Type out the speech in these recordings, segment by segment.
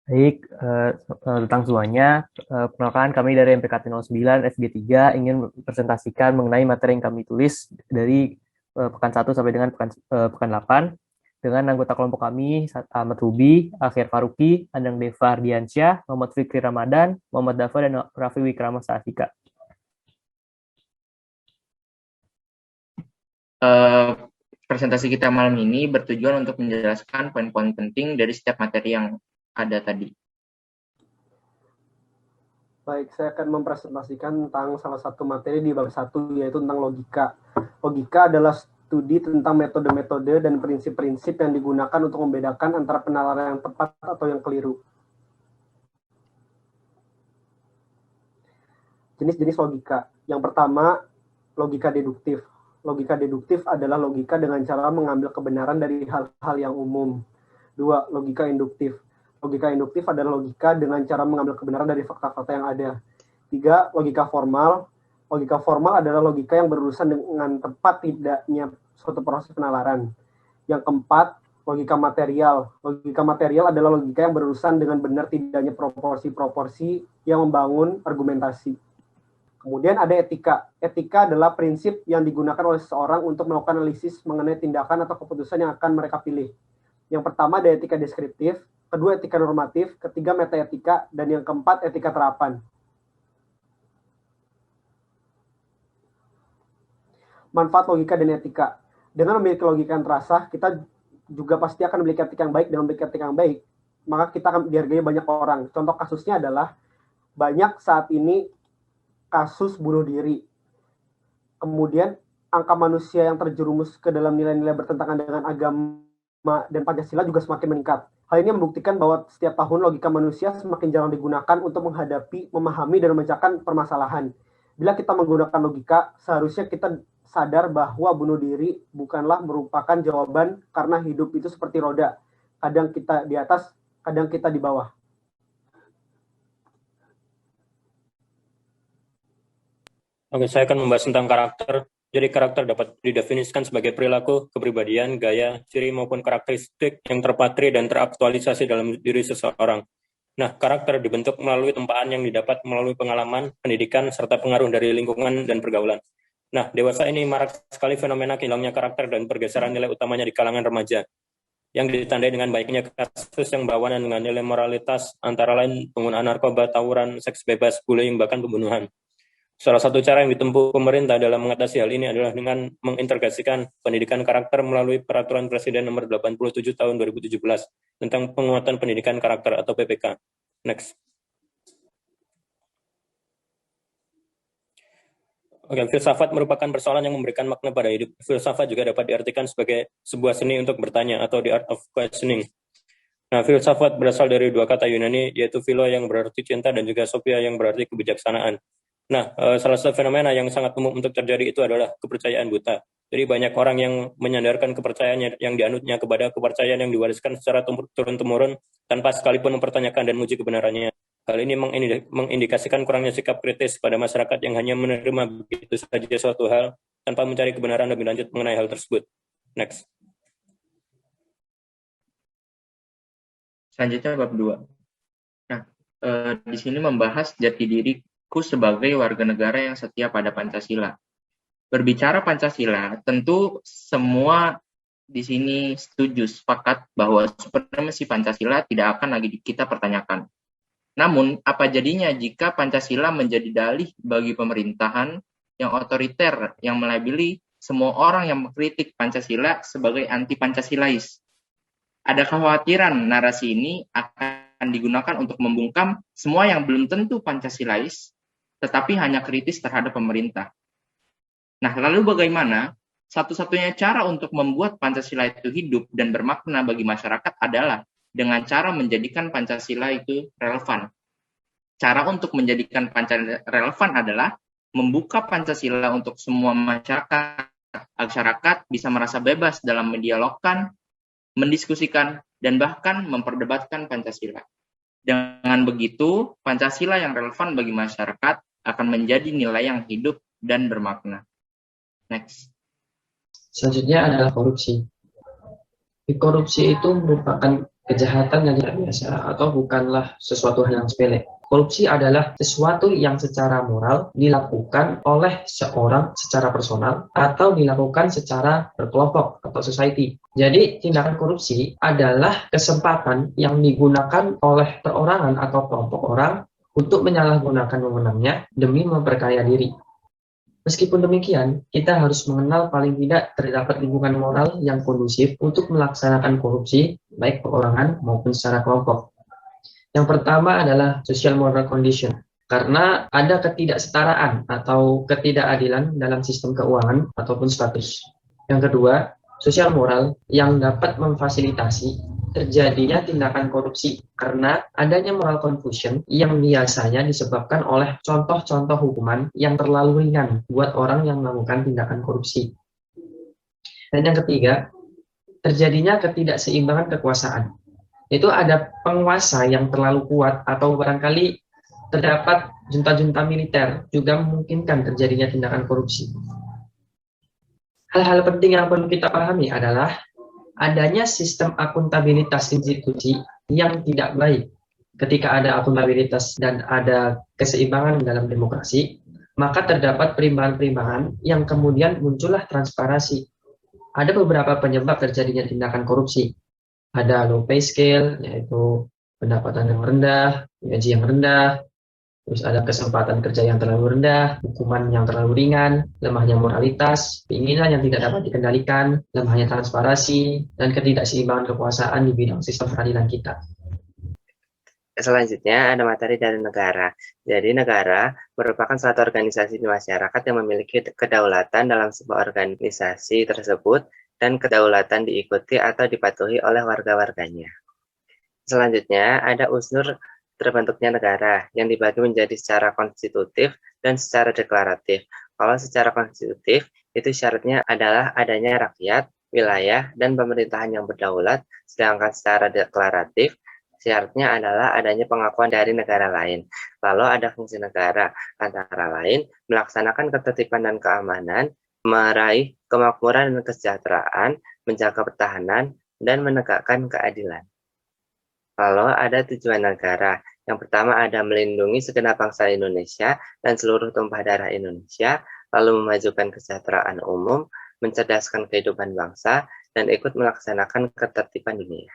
Baik, tentang semuanya, perkenalkan kami dari MPKT 09 FG3 ingin presentasikan mengenai materi yang kami tulis dari pekan 1 sampai dengan pekan 8 dengan anggota kelompok kami Ahmad Ruby, Akhir Faruqi, Andang Deva Ardiansyah, Muhammad Fikri Ramadan, Muhammad Dafa, dan Raffi Wikrama Sahika. Eh, Presentasi kita malam ini bertujuan untuk menjelaskan poin-poin penting dari setiap materi yang ada tadi. Baik, saya akan mempresentasikan tentang salah satu materi di bab 1, yaitu tentang logika. Logika adalah studi tentang metode-metode dan prinsip-prinsip yang digunakan untuk membedakan antara penalaran yang tepat atau yang keliru. Jenis-jenis logika. Yang pertama, logika deduktif. Logika deduktif adalah logika dengan cara mengambil kebenaran dari hal-hal yang umum. 2. Logika induktif. Logika induktif adalah logika dengan cara mengambil kebenaran dari fakta-fakta yang ada. 3. Logika formal. Logika formal adalah logika yang berurusan dengan tepat tidaknya suatu proses penalaran. Yang keempat, logika material. Logika material adalah logika yang berurusan dengan benar tidaknya proporsi-proporsi yang membangun argumentasi. Kemudian ada etika. Etika adalah prinsip yang digunakan oleh seseorang untuk melakukan analisis mengenai tindakan atau keputusan yang akan mereka pilih. Yang pertama ada etika deskriptif, kedua etika normatif, ketiga metaetika, dan yang keempat etika terapan. Manfaat logika dan etika. Dengan memiliki logika yang terasa, kita juga pasti akan memiliki etika yang baik. Dengan memiliki etika yang baik, maka kita akan dihargai banyak orang. Contoh kasusnya adalah banyak saat ini kasus bunuh diri. Kemudian angka manusia yang terjerumus ke dalam nilai-nilai bertentangan dengan agama dan Pancasila juga semakin meningkat. Hal ini membuktikan bahwa setiap tahun logika manusia semakin jarang digunakan untuk menghadapi, memahami, dan memecahkan permasalahan. Bila kita menggunakan logika, seharusnya kita sadar bahwa bunuh diri bukanlah merupakan jawaban karena hidup itu seperti roda. Kadang kita di atas, kadang kita di bawah. Oke, saya akan membahas tentang karakter. Jadi karakter dapat didefinisikan sebagai perilaku, kepribadian, gaya, ciri maupun karakteristik yang terpatri dan teraktualisasi dalam diri seseorang. Nah, karakter dibentuk melalui tempaan yang didapat melalui pengalaman, pendidikan, serta pengaruh dari lingkungan dan pergaulan. Nah, dewasa ini marak sekali fenomena hilangnya karakter dan pergeseran nilai utamanya di kalangan remaja, yang ditandai dengan baiknya kasus yang berlawanan dengan nilai moralitas, antara lain penggunaan narkoba, tawuran, seks bebas, bullying, bahkan pembunuhan. Salah satu cara yang ditempuh pemerintah dalam mengatasi hal ini adalah dengan mengintegrasikan pendidikan karakter melalui Peraturan Presiden Nomor 87 Tahun 2017 tentang penguatan pendidikan karakter atau PPK. Next. Oke, filsafat merupakan persoalan yang memberikan makna pada hidup. Filsafat juga dapat diartikan sebagai sebuah seni untuk bertanya atau the art of questioning. Nah, filsafat berasal dari dua kata Yunani, yaitu philo yang berarti cinta dan juga sophia yang berarti kebijaksanaan. Nah, salah satu fenomena yang sangat umum untuk terjadi itu adalah kepercayaan buta. Jadi banyak orang yang menyandarkan kepercayaannya yang dianutnya kepada kepercayaan yang diwariskan secara turun-temurun tanpa sekalipun mempertanyakan dan menguji kebenarannya. Hal ini mengindikasikan kurangnya sikap kritis pada masyarakat yang hanya menerima begitu saja suatu hal tanpa mencari kebenaran lebih lanjut mengenai hal tersebut. Next. Selanjutnya bab 2. Nah, di sini membahas jati diriku sebagai warga negara yang setia pada Pancasila. Berbicara Pancasila, tentu semua di sini setuju, sepakat bahwa supremasi Pancasila tidak akan lagi kita pertanyakan. Namun, apa jadinya jika Pancasila menjadi dalih bagi pemerintahan yang otoriter, yang melabeli semua orang yang mengkritik Pancasila sebagai anti-Pancasilais? Ada kekhawatiran narasi ini akan digunakan untuk membungkam semua yang belum tentu Pancasilais, tetapi hanya kritis terhadap pemerintah. Nah, lalu bagaimana? Satu-satunya cara untuk membuat Pancasila itu hidup dan bermakna bagi masyarakat adalah dengan cara menjadikan Pancasila itu relevan. Cara untuk menjadikan Pancasila relevan adalah membuka Pancasila untuk semua masyarakat bisa merasa bebas dalam mendialogkan, mendiskusikan, dan bahkan memperdebatkan Pancasila. Dengan begitu, Pancasila yang relevan bagi masyarakat akan menjadi nilai yang hidup dan bermakna. Next. Selanjutnya adalah korupsi. Korupsi itu merupakan kejahatan yang tidak biasa atau bukanlah sesuatu hal yang sepele. Korupsi adalah sesuatu yang secara moral dilakukan oleh seorang secara personal atau dilakukan secara berkelompok atau society. Jadi tindakan korupsi adalah kesempatan yang digunakan oleh perorangan atau kelompok orang untuk menyalahgunakan wewenangnya demi memperkaya diri. Meskipun demikian, kita harus mengenal paling tidak terdapat lingkungan moral yang kondusif untuk melaksanakan korupsi, baik perorangan maupun secara kelompok. Yang pertama adalah social moral condition, karena ada ketidaksetaraan atau ketidakadilan dalam sistem keuangan ataupun status. Yang kedua, social moral yang dapat memfasilitasi terjadinya tindakan korupsi karena adanya moral confusion yang biasanya disebabkan oleh contoh-contoh hukuman yang terlalu ringan buat orang yang melakukan tindakan korupsi. Dan yang ketiga, terjadinya ketidakseimbangan kekuasaan. Itu ada penguasa yang terlalu kuat atau barangkali terdapat junta-junta militer juga memungkinkan terjadinya tindakan korupsi. Hal-hal penting yang perlu kita pahami adalah adanya sistem akuntabilitas institusi yang tidak baik. Ketika ada akuntabilitas dan ada keseimbangan dalam demokrasi, maka terdapat perimbangan-perimbangan yang kemudian muncullah transparansi. Ada beberapa penyebab terjadinya tindakan korupsi. Ada low pay scale, yaitu pendapatan yang rendah, gaji yang rendah, terus ada kesempatan kerja yang terlalu rendah, hukuman yang terlalu ringan, lemahnya moralitas, keinginan yang tidak dapat dikendalikan, lemahnya transparansi, dan ketidakseimbangan kekuasaan di bidang sistem peradilan kita. Selanjutnya ada materi dari negara. Jadi negara merupakan suatu organisasi di masyarakat yang memiliki kedaulatan dalam sebuah organisasi tersebut dan kedaulatan diikuti atau dipatuhi oleh warga-warganya. Selanjutnya ada unsur terbentuknya negara yang dibagi menjadi secara konstitutif dan secara deklaratif. Kalau secara konstitutif itu syaratnya adalah adanya rakyat, wilayah, dan pemerintahan yang berdaulat, sedangkan secara deklaratif syaratnya adalah adanya pengakuan dari negara lain. Lalu ada fungsi negara, antara lain melaksanakan ketertiban dan keamanan, meraih kemakmuran dan kesejahteraan, menjaga pertahanan, dan menegakkan keadilan. Lalu ada tujuan negara. Yang pertama ada melindungi segenap bangsa Indonesia dan seluruh tumpah darah Indonesia, lalu memajukan kesejahteraan umum, mencerdaskan kehidupan bangsa, dan ikut melaksanakan ketertiban dunia.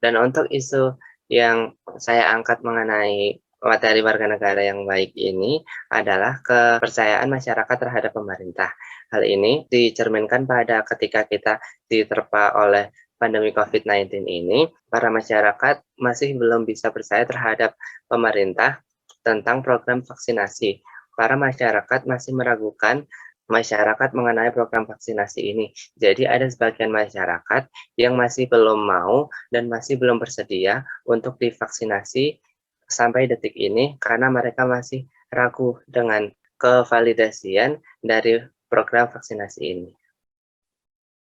Dan untuk isu yang saya angkat mengenai materi warga negara yang baik ini adalah kepercayaan masyarakat terhadap pemerintah. Hal ini dicerminkan pada ketika kita diterpa oleh pandemi COVID-19 ini, para masyarakat masih belum bisa percaya terhadap pemerintah tentang program vaksinasi. Para masyarakat masih meragukan masyarakat mengenai program vaksinasi ini. Jadi ada sebagian masyarakat yang masih belum mau dan masih belum bersedia untuk divaksinasi sampai detik ini karena mereka masih ragu dengan kevalidasian dari program vaksinasi ini.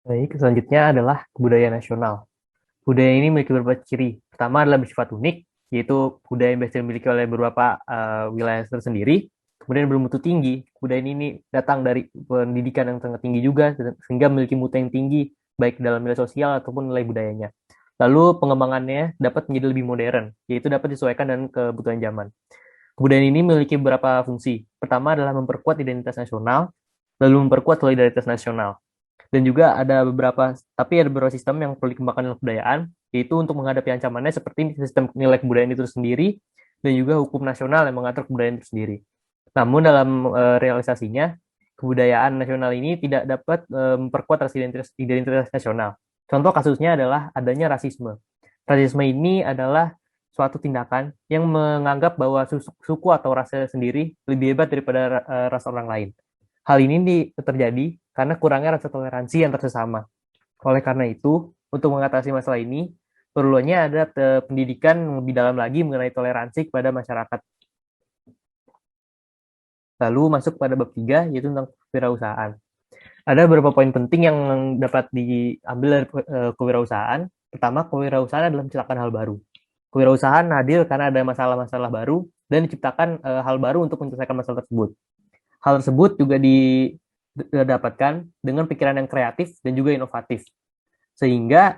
Baik, selanjutnya adalah budaya nasional. Budaya ini memiliki beberapa ciri. Pertama adalah bersifat unik, yaitu budaya yang biasanya dimiliki oleh beberapa wilayah tersendiri. Kemudian bermutu tinggi. Budaya ini datang dari pendidikan yang sangat tinggi juga, sehingga memiliki mutu yang tinggi, baik dalam nilai sosial ataupun nilai budayanya. Lalu pengembangannya dapat menjadi lebih modern, yaitu dapat disesuaikan dengan kebutuhan zaman. Kebudayaan ini memiliki beberapa fungsi. Pertama adalah memperkuat identitas nasional, lalu memperkuat solidaritas nasional. Dan juga ada beberapa sistem yang perlu dikembangkan dalam kebudayaan, yaitu untuk menghadapi ancamannya seperti sistem nilai kebudayaan itu sendiri, dan juga hukum nasional yang mengatur kebudayaan itu sendiri. Namun dalam realisasinya, kebudayaan nasional ini tidak dapat memperkuat identitas nasional. Contoh kasusnya adalah adanya rasisme. Rasisme ini adalah suatu tindakan yang menganggap bahwa suku atau rasa sendiri lebih hebat daripada ras orang lain. Hal ini terjadi karena kurangnya rasa toleransi antar sesama. Oleh karena itu, untuk mengatasi masalah ini, perlunya ada pendidikan lebih dalam lagi mengenai toleransi kepada masyarakat. Lalu masuk pada bab 3, yaitu tentang kewirausahaan. Ada beberapa poin penting yang dapat diambil dari kewirausahaan. Pertama, kewirausahaan adalah menciptakan hal baru. Kewirausahaan hadir karena ada masalah-masalah baru dan diciptakan hal baru untuk menyelesaikan masalah tersebut. Hal tersebut juga didapatkan dengan pikiran yang kreatif dan juga inovatif. Sehingga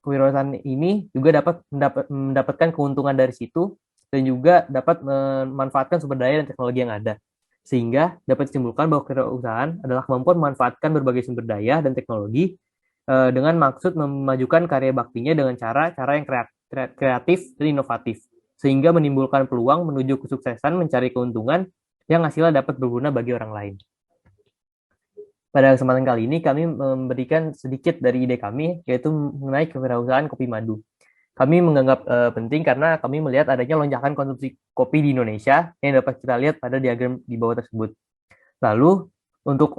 kewirausahaan ini juga dapat mendapatkan keuntungan dari situ dan juga dapat memanfaatkan sumber daya dan teknologi yang ada. Sehingga dapat disimpulkan bahwa kewirausahaan adalah kemampuan memanfaatkan berbagai sumber daya dan teknologi dengan maksud memajukan karya baktinya dengan cara-cara yang kreatif dan inovatif, sehingga menimbulkan peluang menuju kesuksesan mencari keuntungan yang hasilnya dapat berguna bagi orang lain. Pada kesempatan kali ini kami memberikan sedikit dari ide kami, yaitu mengenai kewirausahaan kopi madu. Kami menganggap penting karena kami melihat adanya lonjakan konsumsi kopi di Indonesia yang dapat kita lihat pada diagram di bawah tersebut. Lalu, untuk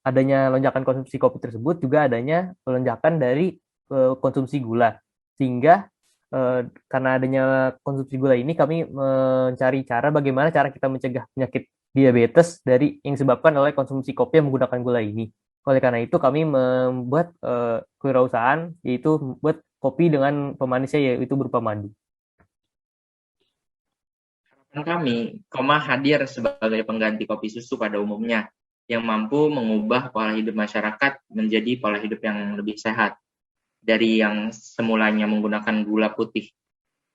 adanya lonjakan konsumsi kopi tersebut juga adanya lonjakan dari konsumsi gula. Sehingga karena adanya konsumsi gula ini kami mencari cara bagaimana cara kita mencegah penyakit diabetes dari yang disebabkan oleh konsumsi kopi yang menggunakan gula ini. Oleh karena itu kami membuat kewirausahaan, yaitu membuat kopi dengan pemanisnya yaitu berupa madu. Harapan kami, Koma hadir sebagai pengganti kopi susu pada umumnya, yang mampu mengubah pola hidup masyarakat menjadi pola hidup yang lebih sehat. Dari yang semulanya menggunakan gula putih,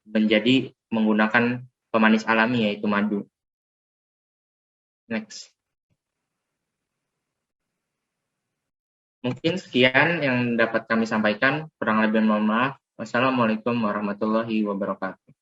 menjadi menggunakan pemanis alami yaitu madu. Next. Mungkin sekian yang dapat kami sampaikan. Kurang lebih mohon maaf. Wassalamualaikum warahmatullahi wabarakatuh.